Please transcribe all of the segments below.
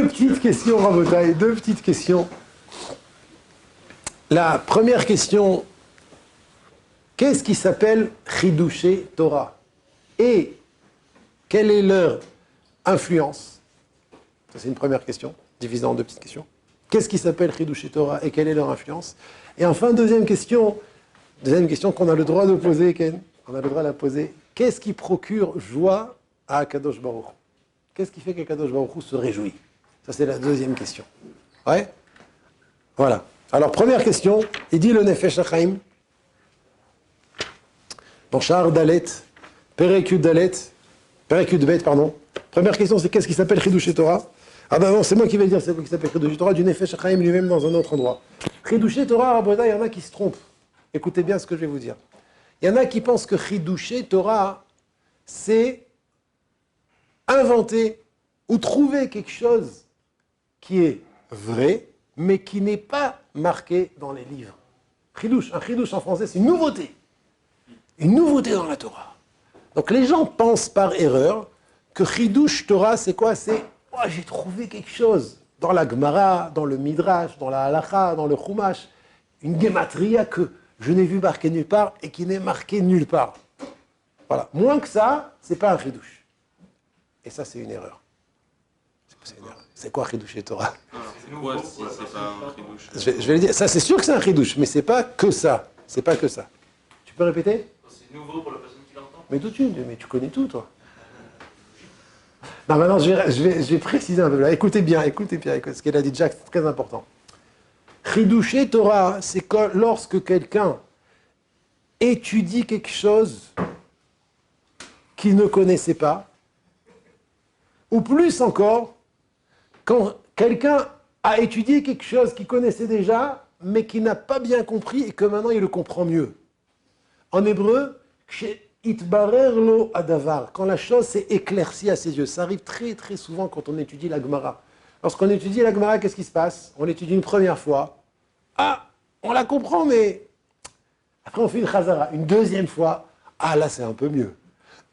Deux petites questions, Rabotai, deux petites questions. La première question, qu'est-ce qui s'appelle Chidouché Torah? Et quelle est leur influence? Ça, c'est une première question, divisée en deux petites questions. Qu'est-ce qui s'appelle Chidouché Torah et quelle est leur influence? Et enfin, deuxième question qu'on a le droit de poser, Ken. On a le droit de la poser. Qu'est-ce qui procure joie à Akadosh Baruch Hu? Qu'est-ce qui fait qu'Akadosh Baruch Hu se réjouit? Ça, c'est la deuxième question. Ouais? Voilà. Alors, première question, il dit le Nefesh HaChaim, dans Sha'ar Dalet, Perek Yud Bet, pardon. Première question, c'est qu'est-ce qui s'appelle Chidouché Torah? Ah ben non, c'est moi qui vais le dire, c'est quoi qui s'appelle Chidouché Torah, du Nefesh HaChaim lui-même dans un autre endroit. Chidouché Torah, Rabotai, il y en a qui se trompent. Écoutez bien ce que je vais vous dire. Il y en a qui pensent que Chidouché Torah, c'est inventer ou trouver quelque chose qui est vrai, mais qui n'est pas marqué dans les livres. Chidouche, un chidouche en français, c'est une nouveauté. Une nouveauté dans la Torah. Donc les gens pensent par erreur que chidouche Torah, c'est quoi? C'est oh, j'ai trouvé quelque chose dans la Gemara, dans le Midrash, dans la Halacha, dans le Chumash, une gematria que je n'ai vu marqué nulle part et qui n'est marqué nulle part. Voilà. Moins que ça, c'est pas un chidouche. Et ça, c'est une erreur. C'est une erreur. C'est quoi chidouche Torah? C'est quoi si c'est pas un chidouche? Je vais le dire. Ça, c'est sûr que c'est un chidouche, mais c'est pas que ça. C'est pas que ça. Tu peux répéter? C'est nouveau pour la personne qui l'entend. Mais tu connais tout, toi. Non, maintenant, je vais préciser un peu. Là. Écoutez bien, ce qu'elle a dit Jack, c'est très important. Chidouché Torah, c'est lorsque quelqu'un étudie quelque chose qu'il ne connaissait pas, ou plus encore, quand quelqu'un a étudié quelque chose qu'il connaissait déjà, mais qu'il n'a pas bien compris et que maintenant il le comprend mieux. En hébreu, itbarer lo adavar, quand la chose s'est éclaircie à ses yeux. Ça arrive très très souvent quand on étudie la Gemara. Lorsqu'on étudie la Gemara, qu'est-ce qui se passe? On l'étudie une première fois. Ah, on la comprend, mais après on fait une chazara. Une deuxième fois, ah là c'est un peu mieux.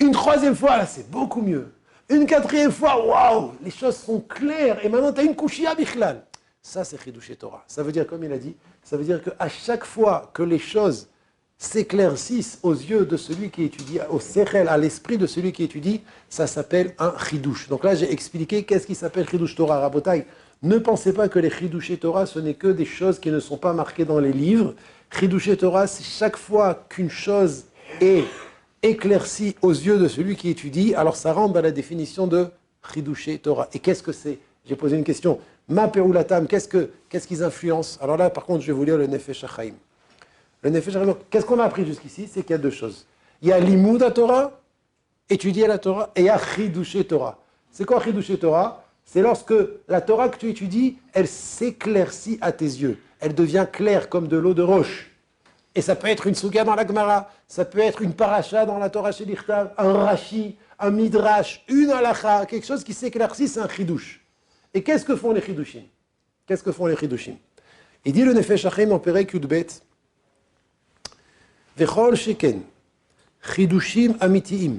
Une troisième fois, là c'est beaucoup mieux. Une quatrième fois, waouh, les choses sont claires. Et maintenant tu as une kushia bichlal. Ça c'est chidouché Torah. Ça veut dire, comme il a dit, ça veut dire qu'à chaque fois que les choses s'éclaircissent aux yeux de celui qui étudie, au sechel, à l'esprit de celui qui étudie, ça s'appelle un chidouche. Donc là, j'ai expliqué qu'est-ce qui s'appelle chidouche Torah. Rabotai, ne pensez pas que les chidouché Torah, ce n'est que des choses qui ne sont pas marquées dans les livres. Chidouché Torah, c'est chaque fois qu'une chose est éclaircie aux yeux de celui qui étudie, alors ça rentre dans la définition de chidouché Torah. Et qu'est-ce que c'est? J'ai posé une question. Ma peulatam, qu'est-ce qu'ils influencent? Alors là, par contre, je vais vous lire le Nefesh HaChaim. Le Nefesh HaChaim, qu'est-ce qu'on a appris jusqu'ici? C'est qu'il y a deux choses. Il y a l'imoud à Torah, étudier la Torah, et il y a chidouché Torah. C'est quoi chidouché Torah? C'est lorsque la Torah que tu étudies, elle s'éclaircit à tes yeux. Elle devient claire comme de l'eau de roche. Et ça peut être une souga dans la Gemara, ça peut être une paracha dans la Torah chez l'Ichtav, un rashi, un midrash, une halacha, quelque chose qui s'éclaircit, c'est un chidouche. Et qu'est-ce que font les chidushim? Qu'est-ce que font les chidushim? Il dit le Nefesh HaChaim en Perek Yud Bet, Vechol Sheken, chidushim amitiim,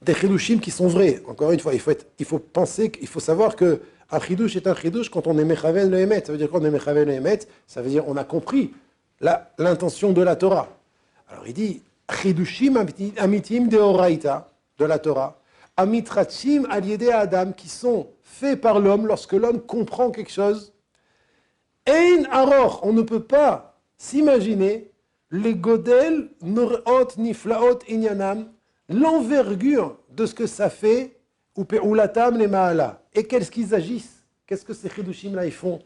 des chidushim qui sont vrais. Encore une fois, il faut savoir que un chidush est un chidush quand on est mechaven le emet. Ça veut dire qu'on est mechaven le emet, ça veut dire on a compris l'intention de la Torah. Alors il dit chidushim amitiim de oraita, de la Torah, amitrachim aliédé à Adam, qui sont faits par l'homme lorsque l'homme comprend quelque chose. Ein aror, on ne peut pas s'imaginer les godel norot niflaot inyanam, l'envergure de ce que ça fait, ou peulatam les maala. Et qu'est-ce qu'ils agissent? Qu'est-ce que ces chidushim là ils font?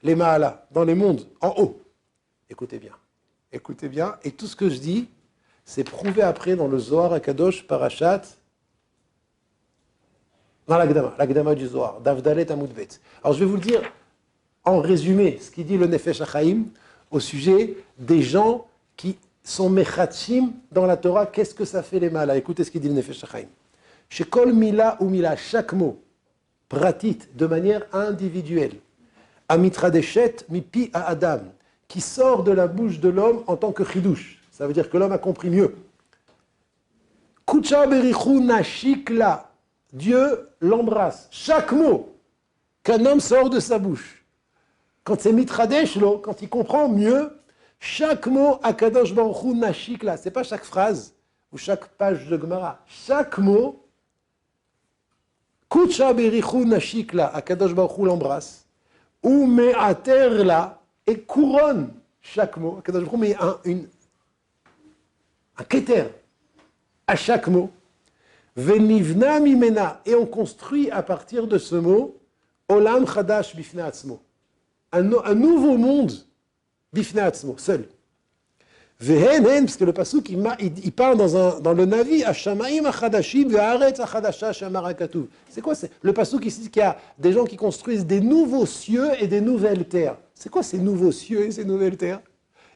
Les maala, dans les mondes, en haut. Écoutez bien, et tout ce que je dis, c'est prouvé après dans le Zohar HaKadosh Parashat, dans l'Agdama du Zohar, Davdalet Amoudbet. Alors je vais vous le dire en résumé, ce qu'il dit le Nefesh HaChaim au sujet des gens qui sont mechatchim dans la Torah. Qu'est-ce que ça fait les malas? Écoutez ce qu'il dit le Nefesh HaChaim. Chez Kol Mila ou Mila, chaque mot, pratit, de manière individuelle, Amitradeshet mipi à Adam, qui sort de la bouche de l'homme en tant que chidouche. Ça veut dire que l'homme a compris mieux. Kucha berichu nashikla, Dieu l'embrasse. Chaque mot qu'un homme sort de sa bouche. Quand c'est mitradesh, quand il comprend mieux, chaque mot Akadosh Baruch Hu nashik là, c'est pas chaque phrase ou chaque page de Gemara. Chaque mot, Kucha berichu nashik là, Akadosh Baruch Hu l'embrasse, ou me'ater là, et couronne chaque mot. Akadosh Baruch Hu met un keter à chaque mot. Venivna mimena, et on construit à partir de ce mot, Olam chadash bifnei atzmo. Un nouveau monde, bifnei atzmo, seul. Vehen, parce que le pasuk, il parle dans le Navi, Hashamaim achadashim ve'aretz achadasha shamar hakatuv. C'est quoi? Le pasuk ici qu'il y a des gens qui construisent des nouveaux cieux et des nouvelles terres. C'est quoi ces nouveaux cieux et ces nouvelles terres?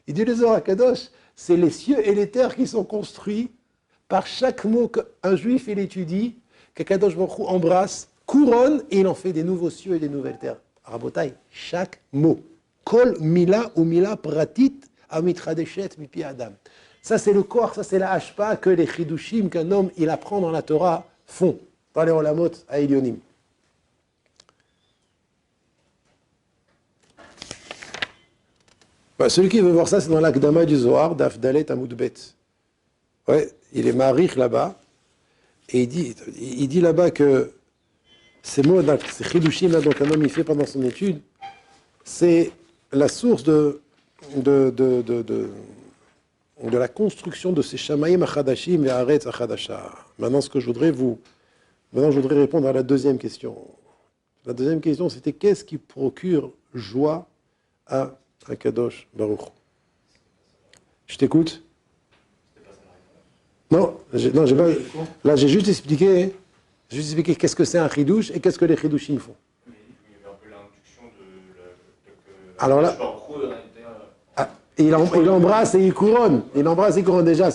Il dit le Zohar HaKadosh, c'est les cieux et les terres qui sont construits par chaque mot qu'un juif il étudie, qu'Akadosh Baruch Hu embrasse, couronne, et il en fait des nouveaux cieux et des nouvelles terres. Rabotai, chaque mot. Kol mila ou mila pratit amitradeshet mipi adam. Ça c'est le corps, ça c'est la hashpa que les chidushim qu'un homme il apprend dans la Torah font, dans les olamot à Elyonim. Celui qui veut voir ça, c'est dans l'Akdama du Zohar, Daf Dalet Amud Bet. Ouais, il est marich là-bas, et il dit là-bas que ces mots, ces chidushim là, donc un homme il fait pendant son étude, c'est la source de la construction de ces shamaim achadashim et aretz achadasha. Maintenant, je voudrais répondre à la deuxième question. La deuxième question, c'était qu'est-ce qui procure joie à Akadosh Baruch Hu? Je t'écoute. Non, j'ai pas. Là, j'ai juste expliqué qu'est-ce que c'est un chidouche et qu'est-ce que les chidouchim font. Mais il y avait un peu l'induction de alors là, il embrasse et il couronne. Il embrasse et il couronne déjà.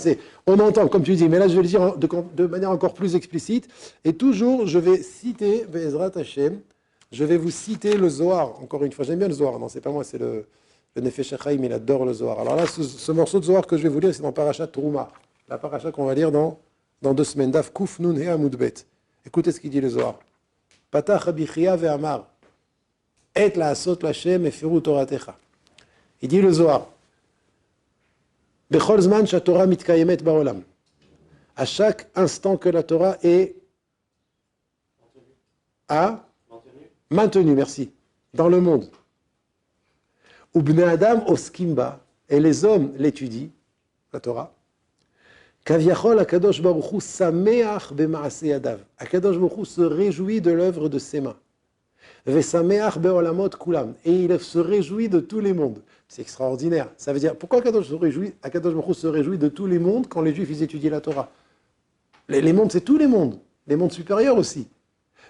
On entend, comme tu dis, mais là, je vais le dire de manière encore plus explicite. Et toujours, je vais citer, Be'ezrat Hashem, je vais vous citer le Zohar. Encore une fois, j'aime bien le Zohar. Non, c'est pas moi, c'est le Nefesh HaChaim, il adore le Zohar. Alors là, ce morceau de Zohar que je vais vous lire, c'est dans Parashat Trouma. La paracha qu'on va lire dans 2 semaines. Daf Kuf Nun He Amud Bet. Écoutez ce qu'il dit le Zohar. Patach Abichia ve'amar. Et la asot l'Hashem efiru toratecha. Il dit le Zohar. Bechol zman shaTorah mitkayemet ba'olam. À chaque instant que la Torah est maintenue, merci, dans le monde. Ou bnei adam oskimba, et les hommes l'étudient, la Torah. Kaviachol Akadosh Baruch Hu sameach b'maaseh yadav. Akadosh Baruch Hu se réjouit de l'œuvre de ses mains. Vesameach be'olamot kulam. Et il se réjouit de tous les mondes. C'est extraordinaire. Ça veut dire, pourquoi Akadosh Baruch Hu se réjouit de tous les mondes quand les Juifs ils étudient la Torah? Les mondes, c'est tous les mondes. Les mondes supérieurs aussi.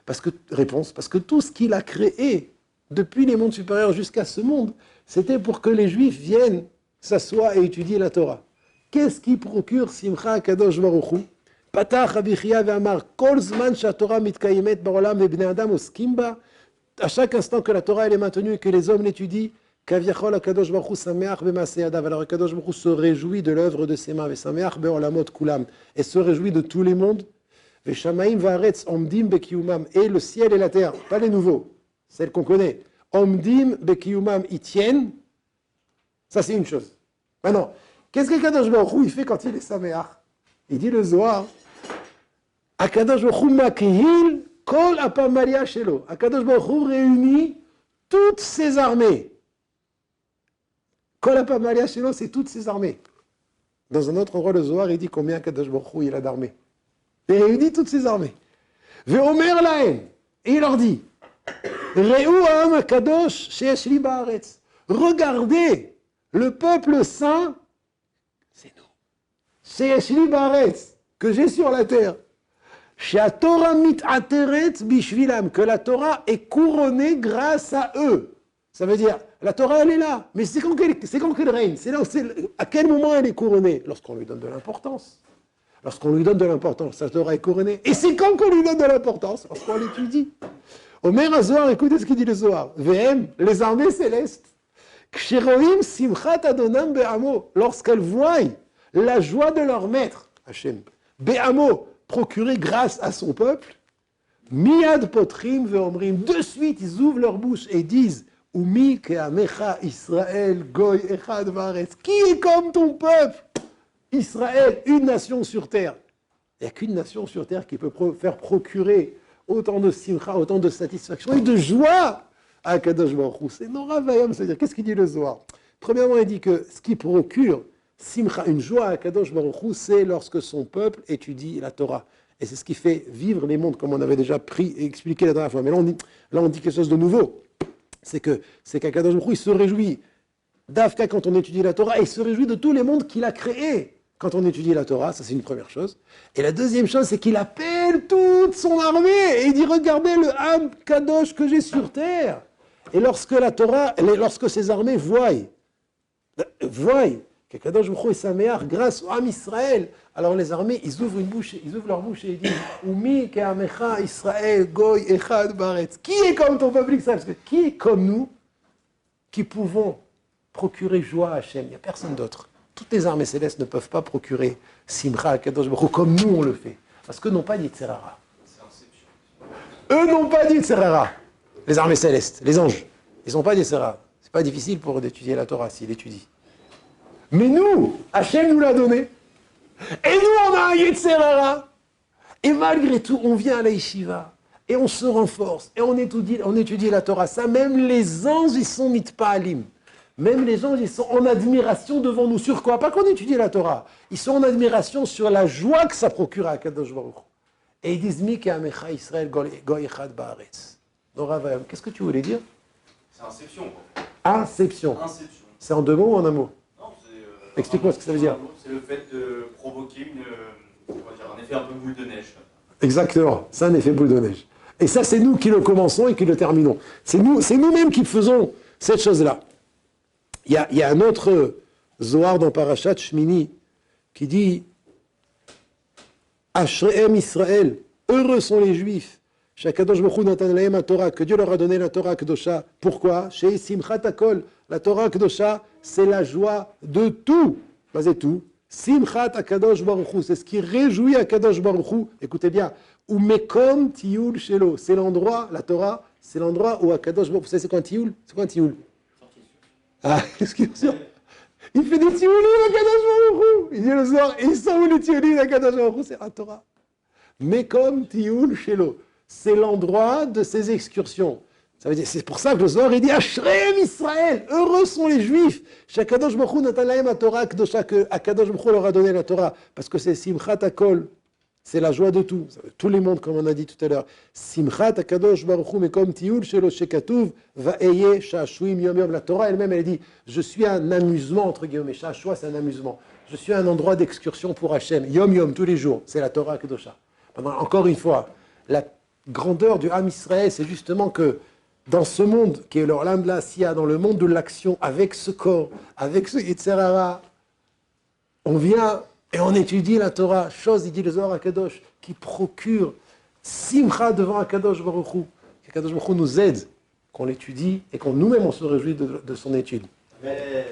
Parce que tout ce qu'il a créé, depuis les mondes supérieurs jusqu'à ce monde, c'était pour que les Juifs viennent s'asseoir et étudier la Torah. Qu'est-ce qui procure Simcha Akadosh Baruch Hu? Patach Abichia ve'amar kol zman shaTorah mitkayemet ba'olam ve'bnei adam oskim ba. À chaque instant que la Torah elle est maintenue et que les hommes l'étudient, Kaviachol Akadosh Baruch Hu sameach b'maaseh yadav. Alors Akadosh Baruch Hu se réjouit de l'œuvre de ses mains, ve'sameach be'olamot kulam, et se réjouit de tous les mondes. Ve'shamaim va'aretz omdim be'kiyumam, et le ciel et la terre, pas les nouveaux, celles qu'on connaît. Omdim be'kiyumam, ils tiennent. Ça c'est une chose. Maintenant. Qu'est-ce que Akadosh Baruch Hu il fait quand il est sameach? Il dit le Zohar, Akadosh Baruch Hu makihil kol apamalia shelo. Akadosh Baruch Hu réunit toutes ses armées. Kol apamalia shelo, c'est toutes ses armées. Dans un autre endroit, le Zohar, il dit combien Akadosh Baruch Hu il a d'armées. Il réunit toutes ses armées. Ve'omer lahem, et il leur dit, Re'u ha'am akadosh sheyesh li ba'aretz. Regardez le peuple saint. C'est Yeshli Baretz, que j'ai sur la terre. Torah mit'ateret bishvilam, que la Torah est couronnée grâce à eux. Ça veut dire, la Torah elle est là, mais c'est quand qu'elle règne. À quel moment elle est couronnée? Lorsqu'on lui donne de l'importance. Lorsqu'on lui donne de l'importance, la Torah est couronnée. Et c'est quand qu'on lui donne de l'importance? Lorsqu'on l'étudie. Omer HaZohar, écoutez ce qu'il dit le Zohar. VM, les armées célestes. Ksheroim simchat adonam be'amo, lorsqu'elles voient la joie de leur maître, Hachem, Béamo, procurée grâce à son peuple, Miyad potrim ve'omrim. De suite, ils ouvrent leur bouche et disent Umi ke'amecha Israël goy echad va'aretz. Qui est comme ton peuple? Israël, une nation sur terre. Il n'y a qu'une nation sur terre qui peut faire procurer autant de simcha, autant de satisfaction et de joie à Kadosh Baruch Hu. C'est Nora Vayam, c'est-à-dire, qu'est-ce qu'il dit le Zohar? Premièrement, il dit que ce qui procure simcha, une joie à Kadosh Baruch Hu, c'est lorsque son peuple étudie la Torah. Et c'est ce qui fait vivre les mondes, comme on avait déjà pris et expliqué la dernière fois. Mais là, on dit quelque chose de nouveau. C'est qu'Akadosh Baruch Hu, il se réjouit d'Afka quand on étudie la Torah, et il se réjouit de tous les mondes qu'il a créés quand on étudie la Torah. Ça, c'est une première chose. Et la deuxième chose, c'est qu'il appelle toute son armée, et il dit, regardez le Ham Kadosh que j'ai sur terre. Et lorsque la Torah, lorsque ces armées voient que Kadosh Baruch Hu est saméach grâce au Ham Israël, alors les armées, ils ouvrent leur bouche et ils disent Umi ke'amecha Israël goy echad baretz. Qui est comme ton peuple Israël? Parce que qui est comme nous qui pouvons procurer joie à Hachem? Il n'y a personne d'autre. Toutes les armées célestes ne peuvent pas procurer simcha à Kadosh Baruch Hu comme nous on le fait. Parce qu'eux n'ont pas dit Tserara. Eux n'ont pas dit Tserara. Les armées célestes, les anges, ils n'ont pas dit Tserara. C'est pas difficile pour eux d'étudier la Torah s'ils étudient. Mais nous, Hachem nous l'a donné. Et nous, on a un Yetzerara. Et malgré tout, on vient à la yeshiva. Et on se renforce. Et on étudie la Torah. Ça, même les anges, ils sont mitpa'alim. Même les anges, ils sont en admiration devant nous. Sur quoi? Pas qu'on étudie la Torah. Ils sont en admiration sur la joie que ça procure à Kadosh Baruch Hu. Et ils disent, Mi ke'amecha Israël goy echad ba'aretz. Nora Vayam. Qu'est-ce que tu voulais dire? C'est inception, quoi. Inception. C'est en 2 mots ou en un mot? Explique-moi ce que ça veut dire. C'est le fait de provoquer un effet un peu boule de neige. Exactement, c'est un effet boule de neige. Et ça, c'est nous qui le commençons et qui le terminons. C'est nous-mêmes qui faisons cette chose-là. Il y a un autre Zohar dans Parashat Shmini qui dit Ashrehem Israël, heureux sont les Juifs, Shakadosh Baruch Hu natan lahem ha-Torah, que Dieu leur a donné la Torah Kedosha. Pourquoi? Shei simchat hakol, la Torah Kedosha, c'est la joie de tout. C'est tout. Simchat HaKadosh Baruch Hu, c'est ce qui réjouit HaKadosh Baruch Hu. Écoutez bien. Ou mekom tiyul shelo, c'est l'endroit, la Torah, c'est l'endroit où HaKadosh Baruch Hu, vous savez c'est quoi un tiyul? C'est quoi un tiyul? Ah, excusez-moi. Il fait des tiyulim HaKadosh Baruch Hu. Il dit le soir, et ils sont où les tiyulim HaKadosh Baruch Hu? C'est la Torah. Mekom tiyul shelo, c'est l'endroit de ces excursions. Ça veut dire, c'est pour ça que le Zohar il dit Ashrehem Israël, heureux sont les Juifs. Shakadosh Baruch Hu natan lahem ha-Torah kedosha, que Akadosh Baruch Hu leur a donné la Torah, parce que c'est Simchat HaKol, c'est la joie de tout. Tous les mondes, comme on a dit tout à l'heure. Simchat HaKadosh Baruch Hu mekom tiyul shelo shekatuv va'eye sha'ashuim yom yom. La Torah elle-même, elle dit, je suis un amusement entre guillemets. Sha'ashua, c'est un amusement. Je suis un endroit d'excursion pour Hachem. Yom yom, tous les jours. C'est la Torah kedosha. Encore une fois, la grandeur du Ham Israël, c'est justement que dans ce monde qui est leur l'âme de la Sia, dans le monde de l'action, avec ce corps, avec ce Yetzerara, on vient et on étudie la Torah, chose, il dit le Zohar HaKadosh, qui procure simcha devant HaKadosh Baruch Hu, qu'HaKadosh Baruch Hu nous aide, qu'on l'étudie et qu'on nous-mêmes on se réjouit de son étude. Amen.